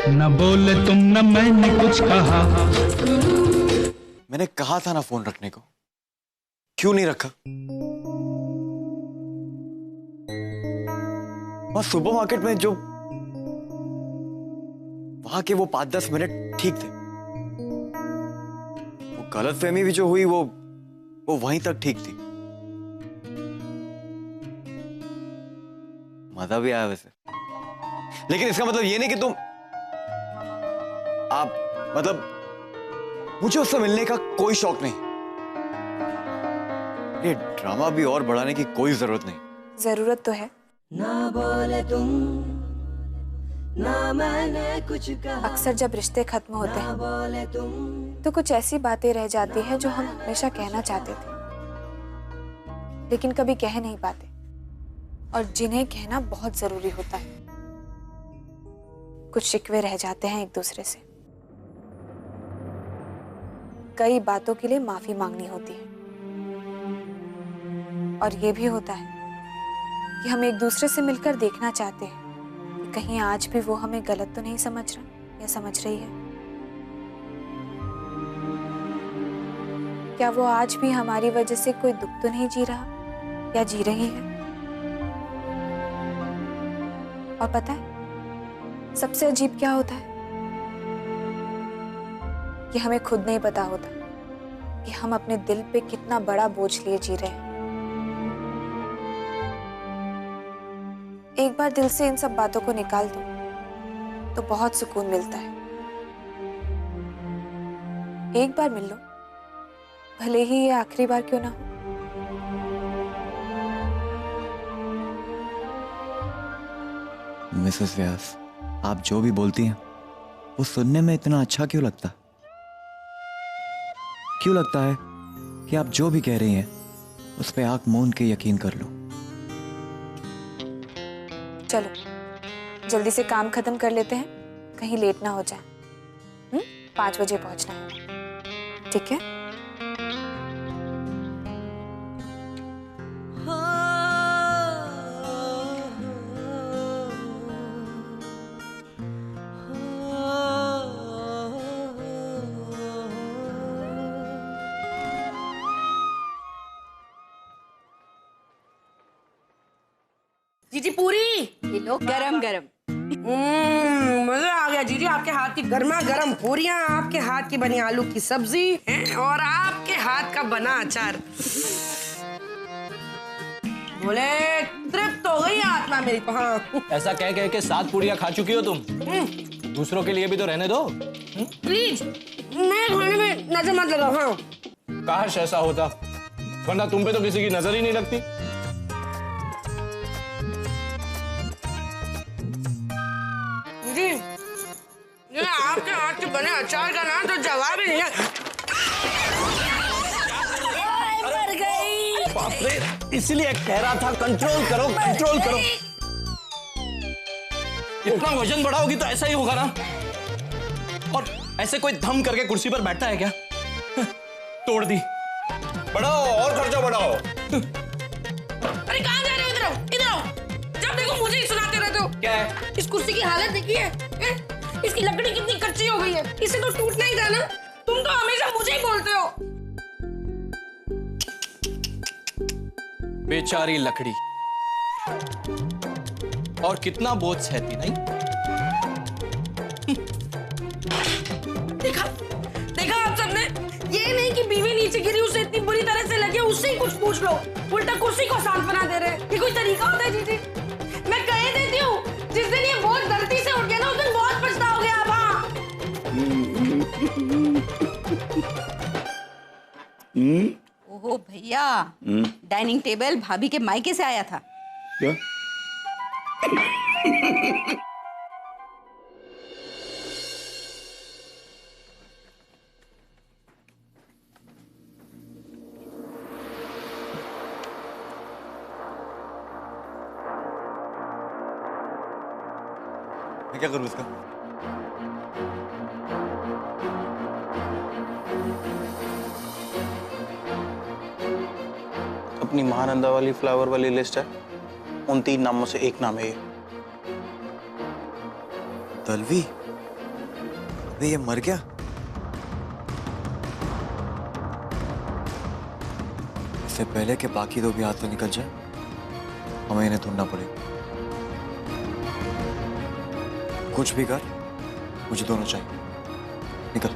न बोले तुम न मैंने कुछ कहा। मैंने कहा था ना फोन रखने को, क्यों नहीं रखा? वहां सुपरमार्केट में जो वहां के वो 5-10 मिनट ठीक थे। वो गलतफहमी भी जो हुई वो वहीं तक ठीक थी। मजा भी आया वैसे, लेकिन इसका मतलब ये नहीं कि तुम मतलब मुझे उससे मिलने का कोई शौक नहीं। ये ड्रामा भी और बढ़ाने की कोई जरूरत नहीं। जरूरत तो है। ना बोले तुम, ना मैंने कुछ कहा। अक्सर जब रिश्ते खत्म होते हैं बोले तुम, तो कुछ ऐसी बातें रह जाती हैं जो हम हमेशा कहना चाहते थे लेकिन कभी कह नहीं पाते, और जिन्हें कहना बहुत जरूरी होता है। कुछ शिकवे रह जाते हैं एक दूसरे से, कई बातों के लिए माफी मांगनी होती है, और ये भी होता है कि हम एक दूसरे से मिलकर देखना चाहते हैं कि कहीं आज भी वो हमें गलत तो नहीं समझ रहा या समझ रही है। क्या वो आज भी हमारी वजह से कोई दुख तो नहीं जी रहा या जी रही है। और पता है सबसे अजीब क्या होता है कि हमें खुद नहीं पता होता कि हम अपने दिल पे कितना बड़ा बोझ लिए जी रहे हैं। एक बार दिल से इन सब बातों को निकाल दो तो बहुत सुकून मिलता है। एक बार मिल लो, भले ही ये आखिरी बार क्यों ना हो। मिसेस व्यास, आप जो भी बोलती हैं वो सुनने में इतना अच्छा क्यों लगता? क्यों लगता है कि आप जो भी कह रही हैं उस पे आंख मूंद के यकीन कर लो? चलो जल्दी से काम खत्म कर लेते हैं, कहीं लेट ना हो जाए। 5 बजे पहुंचना है, ठीक है? जीजी पूरी ये लो गरम गरम। मजा आ गया जीजी, आपके हाथ की गर्मा गर्म पूरियां, आपके हाथ की बनी आलू की सब्जी और आपके हाथ का बना अचार। बोले तृप्त हो गई आत्मा मेरी तो। हाँ ऐसा कह कह के 7 पूड़ियां खा चुकी हो तुम। दूसरों के लिए भी तो रहने दो। प्लीज मेरे खाने में नजर मत लगाओ। हाँ काश ऐसा होता, वरना तुम पे तो किसी की नजर ही नहीं लगती। जी ये आपके हाथ के बने अचार का ना तो जवाब ही नहीं है। मर गई। बाप रे, इसीलिए कह रहा था कंट्रोल करो कंट्रोल करो। इतना वजन बढ़ाओगी तो ऐसा ही होगा ना। और ऐसे कोई धम करके कुर्सी पर बैठता है क्या? तोड़ दी। बढ़ाओ और खर्चा बढ़ाओ। अरे कहाँ जा रहे हो? इधर आओ, इधर आओ। जब देखो मुझे ही सुनाते रहते हो। क्या है? इस कुर्सी की हालत देखिए, इसकी लकड़ी कितनी कच्ची हो गई है। इसे तो टूटना ही था ना। तुम तो हमेशा मुझे ही बोलते हो। बेचारी लकड़ी, और कितना बोझ सहती नहीं। देखा देखा आप सबने, ये नहीं कि बीवी नीचे गिरी उसे इतनी बुरी तरह से लगे उससे ही कुछ पूछ लो, उल्टा कुर्सी को सांत्वना दे रहे। ये कोई तरीका होता है जीजी? मैं कह देती हूँ, जिस दिन ये बहुत धरती से उठ गया ना उस दिन बहुत पछताओगे आप। हाँ ओहो भैया, डाइनिंग टेबल भाभी के मायके से आया था। क्या? मैं क्या करूं इसका? अपनी महानंदा वाली फ्लावर वाली लिस्ट है, उन 3 नामों से एक नाम है ये। दलवी? अबे ये मर गया? इससे पहले कि बाकी दो भी हाथ से निकल जाए, हमें इन्हें ढूंढना पड़ेगा। कुछ भी कर, मुझे दोनों चाहिए। निकल।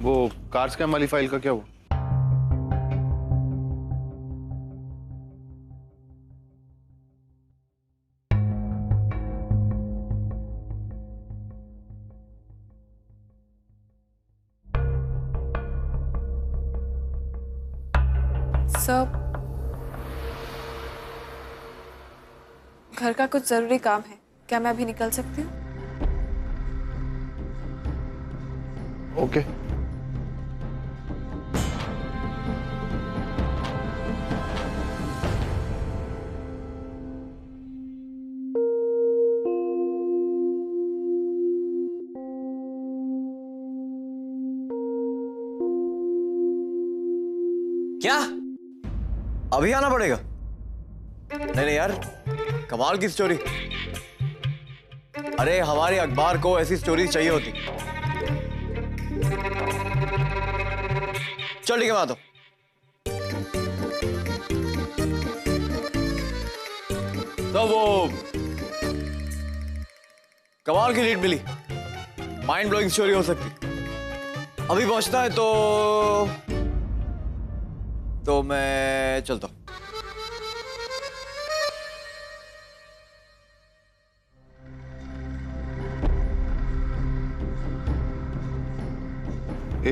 वो कार स्कैम वाली फाइल का क्या हुआ? सर, घर का कुछ जरूरी काम है, क्या मैं अभी निकल सकती हूँ? ओके। क्या अभी आना पड़ेगा? नहीं नहीं यार, कमाल की स्टोरी। अरे हमारे अखबार को ऐसी स्टोरी चाहिए होती। चल ठीक है, मैं आता हूं। तो वो कमाल की लीड मिली, माइंड ब्लोइंग स्टोरी हो सकती। अभी पहुंचना है तो मैं चलता हूं।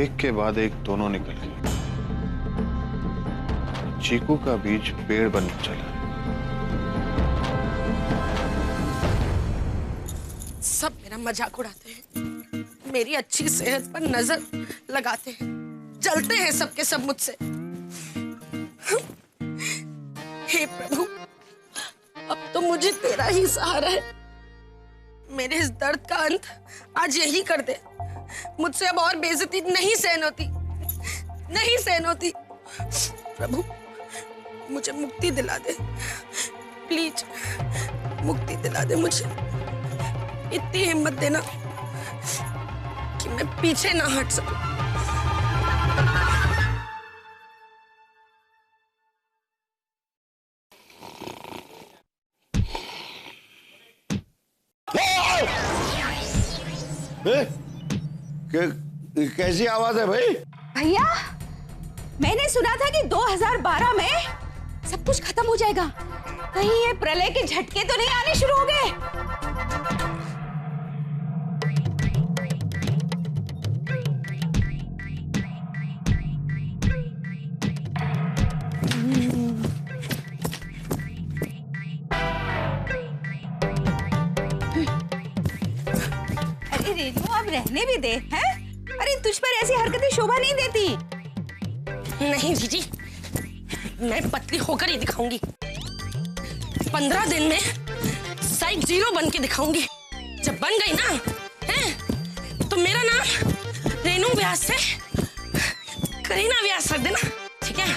एक के बाद एक दोनों निकल गए। चीकू का बीज पेड़ बन चला। सब मेरा मजाक उड़ाते हैं, मेरी अच्छी सेहत पर नजर लगाते हैं, जलते हैं सबके सब मुझसे। हे प्रभु, अब तो मुझे तेरा ही सहारा है। मेरे इस दर्द का अंत आज यही कर दे। मुझसे अब और बेइज्जती नहीं सहन होती, नहीं सहन होती। प्रभु, मुझे मुक्ति दिला दे, प्लीज मुक्ति दिला दे मुझे। इतनी हिम्मत देना कि मैं पीछे ना हट सकूं। कैसी आवाज है भाई? भैया, मैंने सुना था कि 2012 में सब कुछ खत्म हो जाएगा। कहीं ये प्रलय के झटके तो नहीं आने शुरू हो गए? अरे रेनू, अब रहने भी दे, हैं? अरे तुझ पर ऐसी हरकतें शोभा नहीं देती। नहीं जीजी, मैं पतली होकर ही दिखाऊंगी। 15 दिन में साइज 0 बन के दिखाऊंगी। जब बन गई ना, हैं, तो मेरा नाम रेनू व्यास से करीना व्यास रख देना, ठीक है?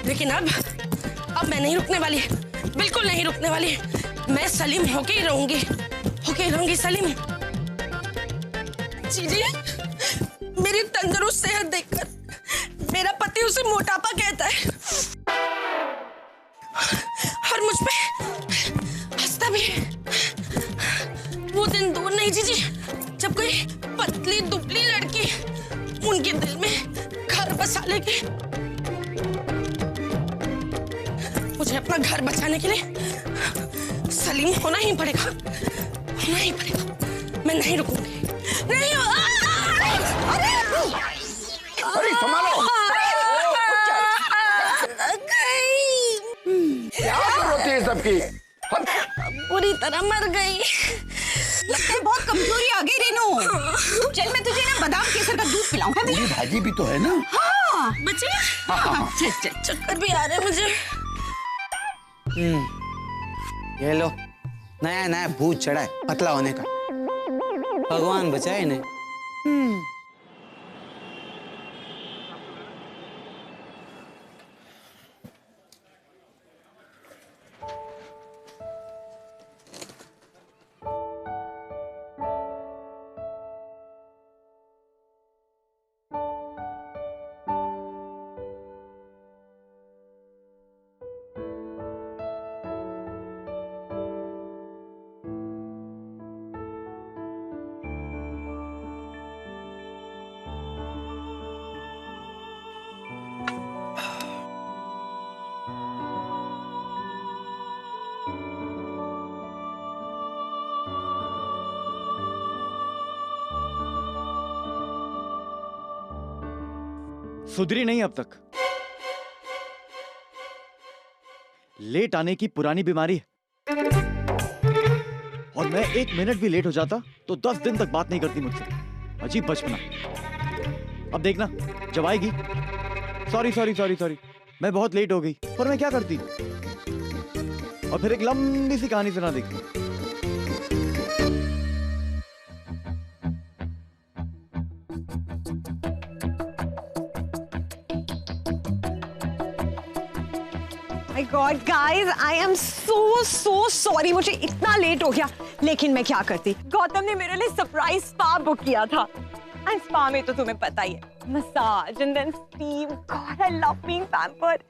लेकिन अब मैं नहीं रुकने वाली, बिल्कुल नहीं रुकने वाली। मैं सलीम होके ही रहूंगी सलीम। जीजी, मेरी तंदुरुस्त सेहत देखकर मेरा पति उसे मोटापा कहता है और मुझ पे हंसता भी है। वो दिन दूर नहीं जीजी, जब कोई पतली दुबली लड़की उनके दिल में घर बसा लेगी। मुझे अपना घर बचाने के लिए सलीम होना ही पड़ेगा, होना ही पड़ेगा। मैं नहीं रुकूंगी, नहीं। अरे संभालो, क्या जरूरत है सबकी? पूरी तरह मर गई। लगता है बहुत कमजोरी आ गई रेनू। चल मैं तुझे ना बादाम केसर का दूध पिलाऊं। पूरी भाजी भी तो है ना? हाँ बच्चे, चल चल। चक्कर भी आ रहे हैं मुझे। ये लो, नया नया भूत चढ़ा है पतला होने का। भगवान बचाए इन्हें। सुधरी नहीं अब तक। लेट आने की पुरानी बीमारी है और मैं 1 मिनट भी लेट हो जाता तो 10 दिन तक बात नहीं करती मुझसे। अजीब बचपना। अब देखना जब आएगी, सॉरी सॉरी सॉरी सॉरी मैं बहुत लेट हो गई, पर मैं क्या करती, और फिर एक लंबी सी कहानी सुना देगी। My God, guys, I am so sorry. मुझे इतना लेट हो गया, लेकिन मैं क्या करती। गौतम ने मेरे लिए सरप्राइज स्पा बुक किया था। एंड स्पा में तो तुम्हें पता ही है, massage and then steam. God, I love being pampered.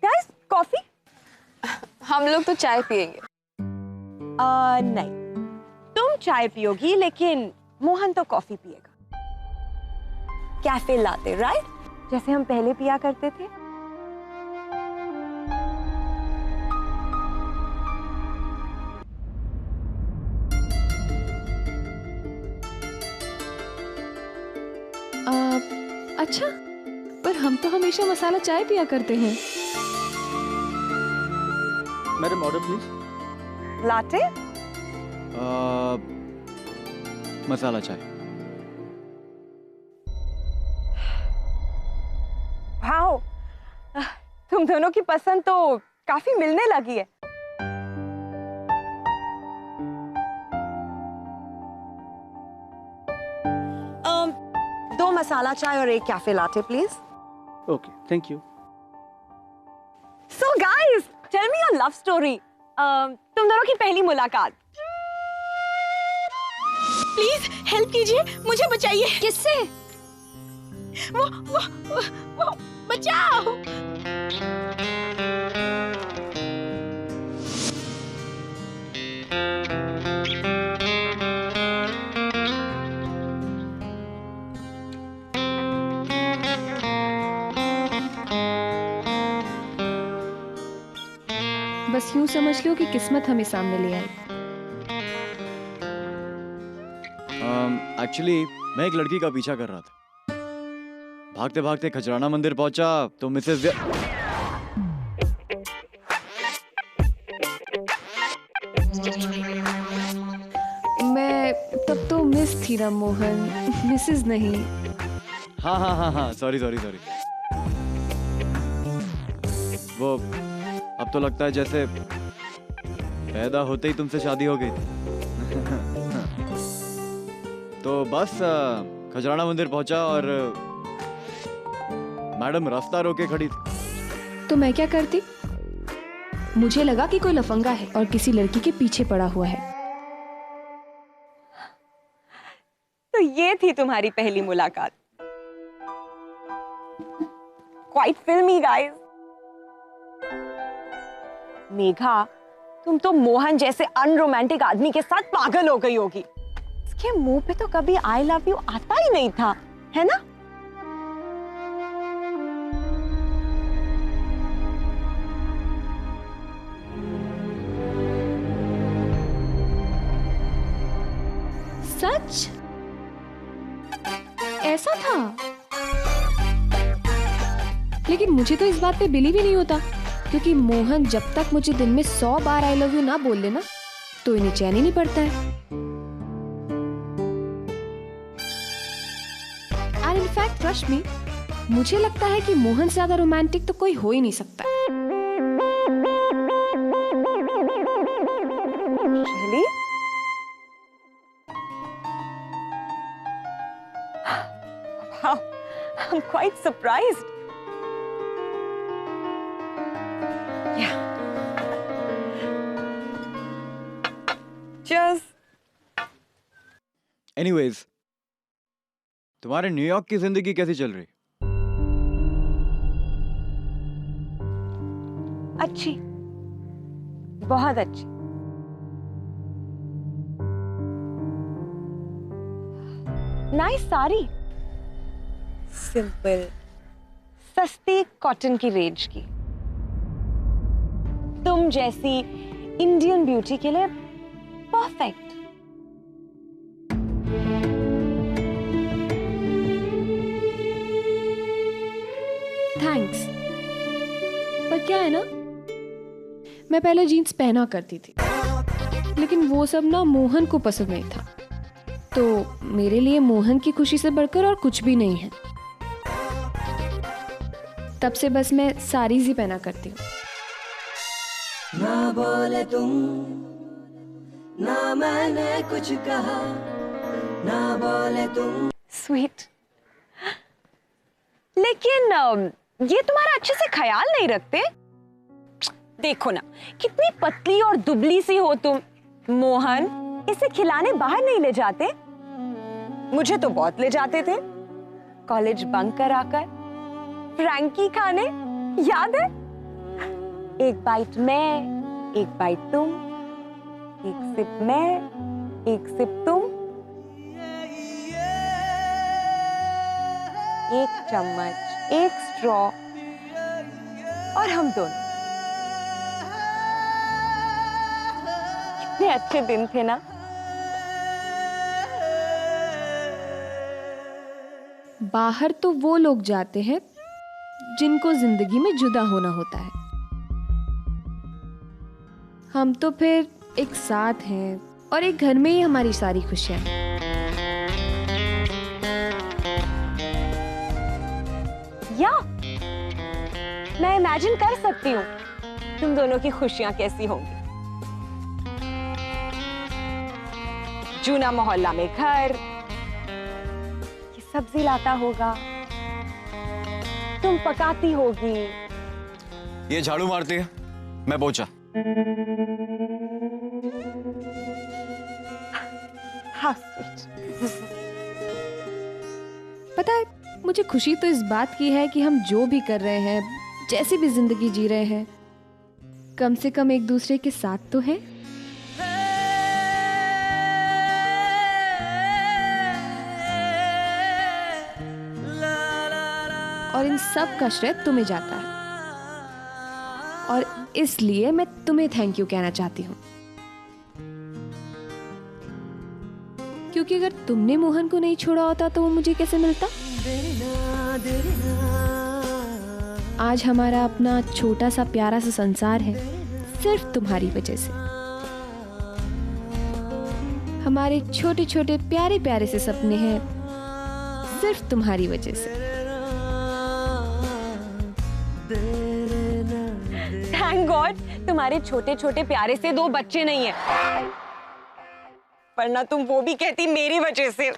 Guys, coffee? हम लोग तो चाय पियेंगे। नहीं, तुम चाय पियोगी, लेकिन मोहन तो कॉफी पिएगा। कैफे लाते, राइट? जैसे हम पहले पिया करते थे। अच्छा, पर हम तो हमेशा मसाला चाय पिया करते हैं। Madam order please. लाटे? मसाला चाय। वाओ, तुम दोनों की पसंद तो काफी मिलने लगी है। दो मसाला चाय और एक cafe latte please. Okay, thank you. So guys, tell me your love story. तुम दोनों की पहली मुलाकात। प्लीज हेल्प कीजिए, मुझे बचाइए। किससे? वो बचाओ। बस यूं समझ लो कि किस्मत हमें सामने ले आई। एक्चुअली मैं एक लड़की का पीछा कर रहा था। भागते भागते खजराना मंदिर पहुंचा तो मिसेस मैं तब तो मिस थी ना मोहन, मिसेस नहीं। हाँ, सॉरी सॉरी सॉरी। वो अब तो लगता है जैसे पैदा होते ही तुमसे शादी हो गई। तो बस खजराना मंदिर पहुंचा और मैडम रास्ता रोके खड़ी थी। तो मैं क्या करती? मुझे लगा कि कोई लफंगा है और किसी लड़की के पीछे पड़ा हुआ है। तो ये थी तुम्हारी पहली मुलाकात। क्वाइट फिल्मी गाइस। मेघा, तुम तो मोहन जैसे अनरोमांटिक आदमी के साथ पागल हो गई होगी। इसके मुंह पे तो कभी आई लव यू आता ही नहीं था, है ना? सच? ऐसा था? लेकिन मुझे तो इस बात पे बिलीव ही नहीं होता, क्योंकि मोहन जब तक मुझे दिन में 100 बार आई लव यू ना बोल लेना तो इन्हें चैन ही नहीं पड़ता है। एंड इन फैक्ट रश्मि, मुझे लगता है कि मोहन से ज्यादा रोमांटिक तो कोई हो ही नहीं सकता। I'm quite surprised. Yeah. Cheers. Anyways, तुम्हारे न्यूयॉर्क की जिंदगी कैसी चल रही? अच्छी, बहुत अच्छी। नाइस साड़ी, सिंपल, सस्ती कॉटन की रेंज की, तुम जैसी इंडियन ब्यूटी के लिए परफेक्ट। थैंक्स। पर क्या है ना, मैं पहले जीन्स पहना करती थी, लेकिन वो सब ना मोहन को पसंद नहीं था। तो मेरे लिए मोहन की खुशी से बढ़कर और कुछ भी नहीं है। तब से बस मैं साड़ीज ही पहना करती हूँ। ना बोले तुम, ना मैंने कुछ कहा, ना बोले तुम। स्वीट, लेकिन ये तुम्हारा अच्छे से ख्याल नहीं रखते। देखो ना, कितनी पतली और दुबली सी हो तुम। मोहन इसे खिलाने बाहर नहीं ले जाते? मुझे तो बहुत ले जाते थे, कॉलेज बंक कराकर, फ्रैंकी खाने, याद है? एक बाइट मैं, एक बाइट तुम, एक सिप मैं, एक सिप तुम, एक चम्मच, एक स्ट्रॉ, और हम दोनों। कितने अच्छे दिन थे ना। बाहर तो वो लोग जाते हैं जिनको जिंदगी में जुदा होना होता है। हम तो फिर एक साथ हैं और एक घर में ही हमारी सारी खुशियां हैं। या मैं इमेजिन कर सकती हूँ तुम दोनों की खुशियां कैसी होंगी। जूना मोहल्ला में घर, ये सब्जी लाता होगा, तुम पकाती होगी, ये झाड़ू मारती है, मैं पोछा। हाँ स्वीट। पता है, मुझे खुशी तो इस बात की है कि हम जो भी कर रहे हैं, जैसी भी जिंदगी जी रहे हैं, कम से कम एक दूसरे के साथ तो है। और इन सब का श्रेय तुम्हें जाता है, और इसलिए मैं तुम्हें थैंक यू कहना चाहती हूँ। क्योंकि अगर तुमने मोहन को नहीं छोड़ा होता तो वो मुझे कैसे मिलता। आज हमारा अपना छोटा सा प्यारा सा संसार है सिर्फ तुम्हारी वजह से। हमारे छोटे छोटे प्यारे प्यारे से सपने हैं सिर्फ तुम्हारी वजह से। थैंक गॉड तुम्हारे छोटे छोटे प्यारे से 2 बच्चे नहीं है, वरना तुम वो भी कहती मेरी वजह से।